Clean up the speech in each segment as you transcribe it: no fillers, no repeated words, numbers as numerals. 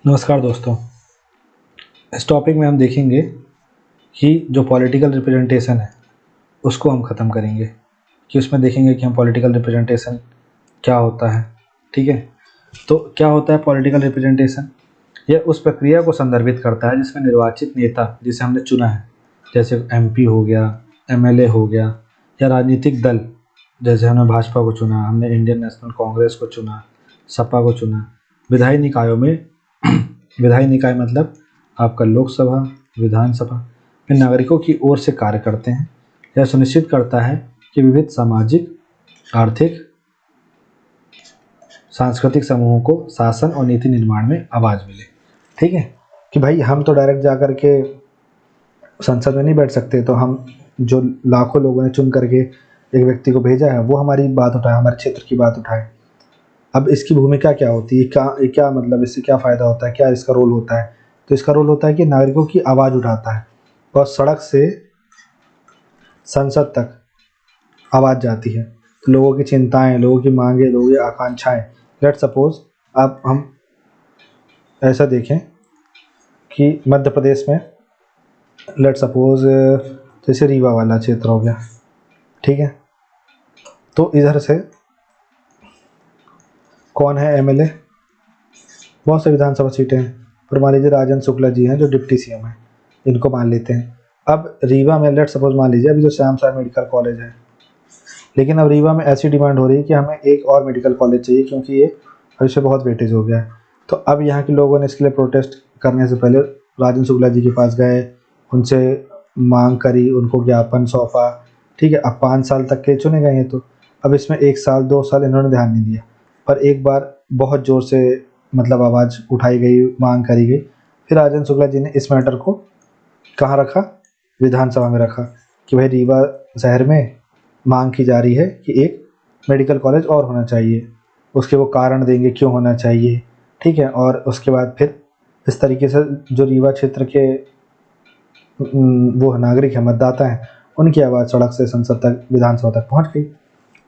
नमस्कार दोस्तों। इस टॉपिक में हम देखेंगे कि जो पॉलिटिकल रिप्रेजेंटेशन है उसको हम ख़त्म करेंगे, कि उसमें देखेंगे कि हम पॉलिटिकल रिप्रेजेंटेशन क्या होता है। ठीक है, तो क्या होता है पॉलिटिकल रिप्रेजेंटेशन? यह उस प्रक्रिया को संदर्भित करता है जिसमें निर्वाचित नेता जिसे हमने चुना है, जैसे एमपी हो गया, एमएलए हो गया, या राजनीतिक दल जैसे हमने भाजपा को चुना, हमने इंडियन नेशनल कांग्रेस को चुना, सपा को चुना। विधायी निकायों में विधायी निकाय मतलब आपका लोकसभा, विधानसभा में नागरिकों की ओर से कार्य करते हैं। यह सुनिश्चित करता है कि विविध सामाजिक, आर्थिक, सांस्कृतिक समूहों को शासन और नीति निर्माण में आवाज़ मिले। ठीक है, कि भाई हम तो डायरेक्ट जा कर के संसद में नहीं बैठ सकते, तो हम जो लाखों लोगों ने चुन करके एक व्यक्ति को भेजा है वो हमारी बात उठाए, हमारे क्षेत्र की बात उठाए। अब इसकी भूमिका क्या होती है, क्या मतलब इससे क्या फ़ायदा होता है, क्या इसका रोल होता है? तो इसका रोल होता है कि नागरिकों की आवाज़ उठाता है और सड़क से संसद तक आवाज़ जाती है। तो लोगों की चिंताएं, लोगों की मांगें, लोगों की आकांक्षाएं, लेट सपोज आप हम ऐसा देखें कि मध्य प्रदेश में लेट सपोज जैसे रीवा वाला क्षेत्र हो गया, ठीक है, तो इधर से कौन है एमएलए? बहुत से विधानसभा सीटें हैं, पर मान लीजिए राजन शुक्ला जी हैं जो डिप्टी सीएम हैं, इनको मान लेते हैं। अब रीवा में लेट सपोज मान लीजिए अभी जो श्याम साई मेडिकल कॉलेज है, लेकिन अब रीवा में ऐसी डिमांड हो रही है कि हमें एक और मेडिकल कॉलेज चाहिए क्योंकि ये अभी से बहुत वेटेज हो गया है। तो अब यहाँ के लोगों ने इसके लिए प्रोटेस्ट करने से पहले राजन शुक्ला जी के पास गए, उनसे मांग करी, उनको ज्ञापन सौंपा। ठीक है, अब 5 साल तक के चुने गए हैं, तो अब इसमें 1 साल 2 साल इन्होंने ध्यान नहीं दिया, पर एक बार बहुत ज़ोर से मतलब आवाज़ उठाई गई, मांग करी गई। फिर राजन शुक्ला जी ने इस मैटर को कहाँ रखा? विधानसभा में रखा कि भाई रीवा शहर में मांग की जा रही है कि एक मेडिकल कॉलेज और होना चाहिए। उसके वो कारण देंगे क्यों होना चाहिए। ठीक है, और उसके बाद फिर इस तरीके से जो रीवा क्षेत्र के वो नागरिक हैं, मतदाता हैं, उनकी आवाज़ सड़क से संसद तक, विधानसभा तक पहुंच गई।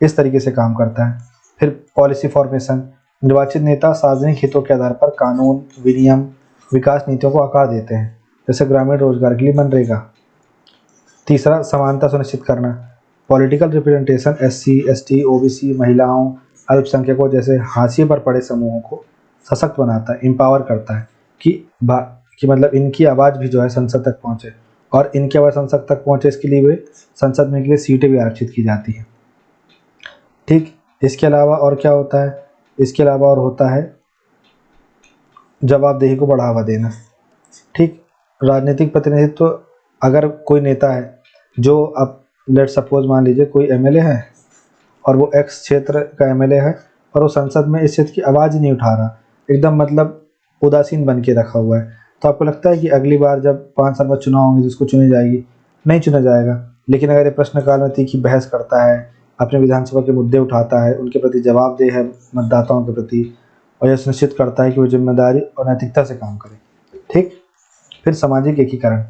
इस तरीके से काम करता है। फिर पॉलिसी फॉर्मेशन, निर्वाचित नेता सार्वजनिक हितों के आधार पर कानून, विनियम, विकास नीतियों को आकार देते हैं, जैसे ग्रामीण रोजगार के लिए मनरेगा। तीसरा, समानता सुनिश्चित करना। Political representation SC, ST, OBC, महिलाओं, अल्पसंख्यकों जैसे हाशिए पर पड़े समूहों को सशक्त बनाता है, एम्पावर करता है कि मतलब इनकी आवाज़ भी जो है संसद तक पहुँचे, और इनकी आवाज़ संसद तक पहुँचे इसके लिए वे संसद में के लिए सीटें भी आरक्षित की जाती हैं। ठीक, इसके अलावा और क्या होता है? इसके अलावा और होता है जवाबदेही को बढ़ावा देना। ठीक, राजनीतिक प्रतिनिधित्व, अगर कोई नेता है जो अब लेट सपोज मान लीजिए कोई एमएलए है और वो एक्स क्षेत्र का एमएलए है और वो संसद में इस क्षेत्र की आवाज़ ही नहीं उठा रहा, एकदम मतलब उदासीन बन के रखा हुआ है, तो आपको लगता है कि अगली बार जब 5 साल बाद चुनाव होंगे तो उसको चुनी जाएगी? नहीं चुना जाएगा। लेकिन अगर ये प्रश्नकाल में तीखी बहस करता है, अपने विधानसभा के मुद्दे उठाता है, उनके प्रति जवाबदेह है मतदाताओं के प्रति, और यह सुनिश्चित करता है कि वो जिम्मेदारी और नैतिकता से काम करे। ठीक, फिर सामाजिक एकीकरण।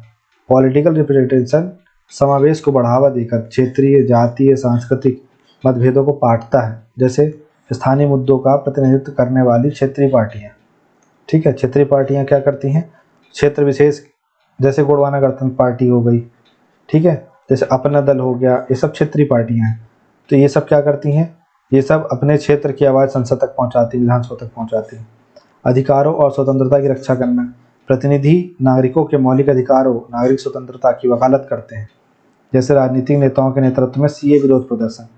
पॉलिटिकल रिप्रेजेंटेशन समावेश को बढ़ावा देकर क्षेत्रीय, जातीय, सांस्कृतिक मतभेदों को पाटता है, जैसे स्थानीय मुद्दों का प्रतिनिधित्व करने वाली क्षेत्रीय पार्टियां। ठीक है, क्षेत्रीय पार्टियां क्या करती हैं? क्षेत्र विशेष, जैसे गोंडवाना गणतंत्र पार्टी हो गई, ठीक है, जैसे अपना दल हो गया, ये सब क्षेत्रीय पार्टियां हैं। तो ये सब क्या करती हैं? ये सब अपने क्षेत्र की आवाज़ संसद तक पहुंचाती, विधानसभा तक पहुंचाती हैं। अधिकारों और स्वतंत्रता की रक्षा करना। प्रतिनिधि नागरिकों के मौलिक अधिकारों, नागरिक स्वतंत्रता की वकालत करते हैं, जैसे राजनीतिक नेताओं के नेतृत्व में सीए विरोध प्रदर्शन।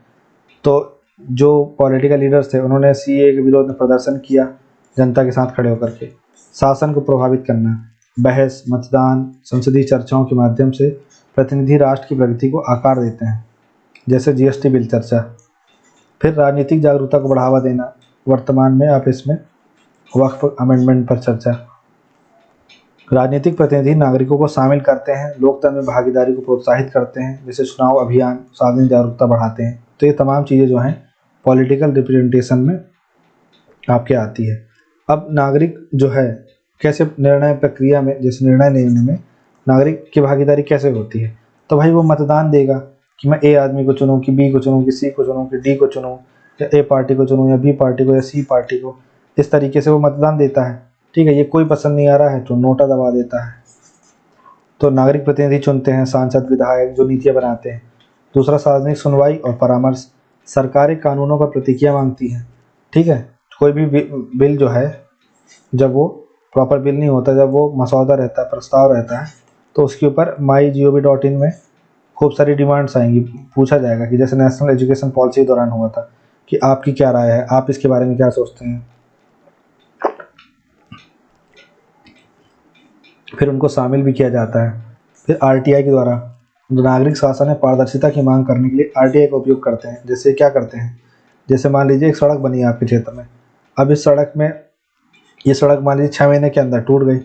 तो जो पॉलिटिकल लीडर्स थे उन्होंने सीए के विरोध में प्रदर्शन किया जनता के साथ खड़े होकर के। शासन को प्रभावित करना। बहस, मतदान, संसदीय चर्चाओं के माध्यम से प्रतिनिधि राष्ट्र की प्रगति को आकार देते हैं, जैसे जीएसटी बिल चर्चा। फिर राजनीतिक जागरूकता को बढ़ावा देना। वर्तमान में आप इसमें वक्फ अमेंडमेंट पर चर्चा। राजनीतिक प्रतिनिधि नागरिकों को शामिल करते हैं, लोकतंत्र में भागीदारी को प्रोत्साहित करते हैं, जैसे चुनाव अभियान, सार्वजनिक जागरूकता बढ़ाते हैं। तो ये तमाम चीज़ें जो हैं पॉलिटिकल रिप्रेजेंटेशन में आपके आती है। अब नागरिक जो है कैसे निर्णय प्रक्रिया में, जैसे निर्णय लेने में नागरिक की भागीदारी कैसे होती है? तो भाई वो मतदान देगा कि मैं ए आदमी को चुनूँ, कि बी को चुनूँ, कि सी को चुनूँ, कि डी को चुनूँ, या ए पार्टी को चुनूँ, या बी पार्टी को, या सी पार्टी को। इस तरीके से वो मतदान देता है। ठीक है, ये कोई पसंद नहीं आ रहा है तो नोटा दबा देता है। तो नागरिक प्रतिनिधि चुनते हैं सांसद विधायक जो नीतियाँ बनाते हैं। दूसरा, सार्वजनिक सुनवाई और परामर्श, सरकारें कानूनों पर प्रतिक्रिया मांगती हैं। ठीक है, कोई भी बिल जो है, जब वो प्रॉपर बिल नहीं होता, जब वो मसौदा रहता है, प्रस्ताव रहता है, तो उसके ऊपर mygov.in में खूब सारी डिमांड्स आएंगी। पूछा जाएगा कि जैसे नेशनल एजुकेशन पॉलिसी के दौरान हुआ था कि आपकी क्या राय है, आप इसके बारे में क्या सोचते हैं। फिर उनको शामिल भी किया जाता है। फिर आरटीआई के द्वारा नागरिक शासन में पारदर्शिता की मांग करने के लिए आरटीआई का उपयोग करते हैं। जैसे क्या करते हैं, जैसे मान लीजिए एक सड़क बनी है आपके क्षेत्र में, अब इस सड़क में, ये सड़क मान लीजिए 6 महीने के अंदर टूट गई।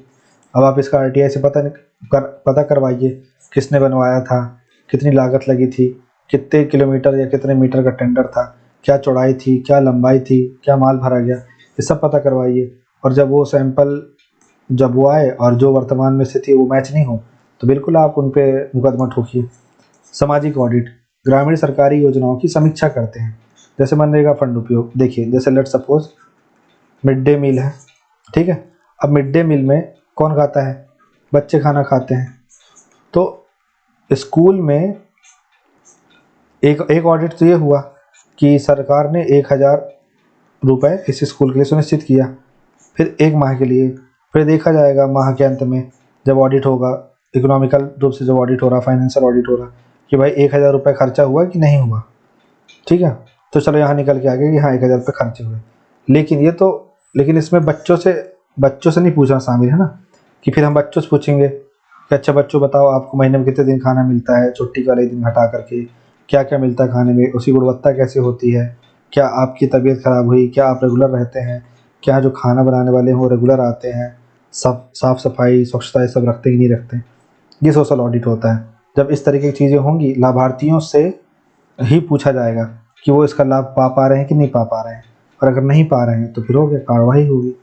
अब आप इसका आरटीआई से पता करवाइए किसने बनवाया था, कितनी लागत लगी थी, कितने किलोमीटर या कितने मीटर का टेंडर था, क्या चौड़ाई थी, क्या लंबाई थी, क्या माल भरा गया, ये सब पता करवाइए। और जब वो सैंपल जब वो आए और जो वर्तमान में स्थिति वो मैच नहीं हो तो बिल्कुल आप उन पे मुकदमा ठोकिए। सामाजिक ऑडिट, ग्रामीण सरकारी योजनाओं की समीक्षा करते हैं। जैसे मनरेगा फंड उपयोग, देखिए जैसे let suppose mid day meal है, ठीक है। अब मिड डे मील में कौन खाता है, बच्चे खाना खाते हैं। तो स्कूल में एक ऑडिट तो ये हुआ कि सरकार ने 1000 रुपये इस स्कूल के लिए सुनिश्चित किया, फिर 1 माह के लिए। फिर देखा जाएगा माह के अंत में जब ऑडिट होगा, इकोनॉमिकल रूप से जब ऑडिट हो रहा, फाइनेंशियल ऑडिट हो रहा, कि भाई 1000 रुपये खर्चा हुआ कि नहीं हुआ। ठीक है, तो चलो यहाँ निकल के आ गया कि हाँ 1000 रुपये खर्चे हुए। लेकिन इसमें बच्चों से नहीं पूछना शामिल है ना, कि फिर हम बच्चों से पूछेंगे कि अच्छा बच्चों बताओ आपको महीने में कितने दिन खाना मिलता है, छुट्टी वाले दिन हटा करके क्या क्या मिलता है खाने में, उसकी गुणवत्ता कैसे होती है, क्या आपकी तबीयत खराब हुई, क्या आप रेगुलर रहते हैं, क्या जो खाना बनाने वाले हैं वो रेगुलर आते हैं, सब साफ़ सफाई स्वच्छता ये सब रखते कि नहीं रखते। ये सोशल ऑडिट होता है। जब इस तरीके की चीज़ें होंगी, लाभार्थियों से ही पूछा जाएगा कि वो इसका लाभ पा रहे हैं कि नहीं पा रहे हैं, और अगर नहीं पा रहे हैं तो फिर हो गया, कार्रवाई होगी।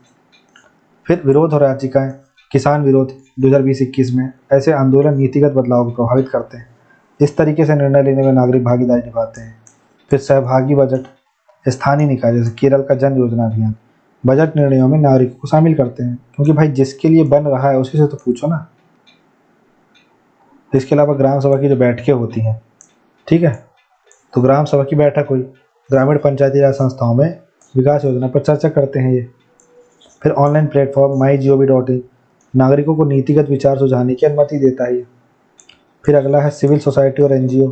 फिर विरोध और याचिकाएं, किसान विरोध 2020-21 में, ऐसे आंदोलन नीतिगत बदलाव को प्रभावित करते हैं। इस तरीके से निर्णय लेने में नागरिक भागीदारी निभाते हैं। फिर सहभागी बजट, स्थानीय निकाय जैसे केरल का जन योजना अभियान, बजट निर्णयों में नागरिकों को शामिल करते हैं, क्योंकि भाई जिसके लिए बन रहा है उसी से तो पूछो ना। इसके अलावा ग्राम सभा की जो बैठकें होती हैं, ठीक है, तो ग्राम सभा की बैठक हुई, ग्रामीण पंचायती राज संस्थाओं में विकास योजना पर चर्चा करते हैं ये। फिर ऑनलाइन प्लेटफॉर्म mygov.in नागरिकों को नीतिगत विचार सुझाने की अनुमति देता है ये। फिर अगला है सिविल सोसाइटी और एनजीओ,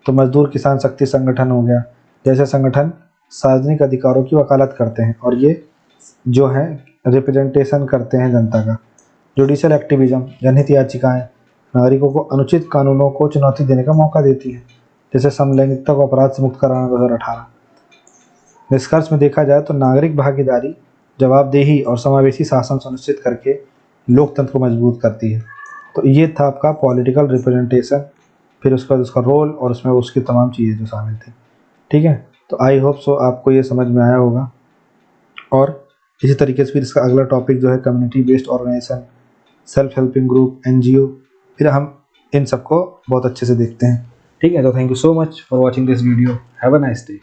तो मजदूर किसान शक्ति संगठन हो गया, जैसे संगठन सार्वजनिक अधिकारों की वकालत करते हैं और ये जो है रिप्रेजेंटेशन करते हैं जनता का। जुडिशियल एक्टिविज्म, जनहित याचिकाएं नागरिकों को अनुचित कानूनों को चुनौती देने का मौका देती है, जैसे समलैंगिकता को अपराध से मुक्त कराना 2018। निष्कर्ष में देखा जाए तो नागरिक भागीदारी, जवाबदेही और समावेशी शासन सुनिश्चित करके लोकतंत्र को मजबूत करती है। तो ये था आपका पॉलिटिकल रिप्रेजेंटेशन, फिर उसका उसका रोल और उसमें उसकी तमाम चीज़ें जो शामिल थी। ठीक है, तो आई होप सो आपको ये समझ में आया होगा। और इसी तरीके से फिर इसका अगला टॉपिक जो है community based organisation, self helping group, NGO, फिर हम इन सबको बहुत अच्छे से देखते हैं। ठीक है, तो thank you so much for watching this video. Have a nice day.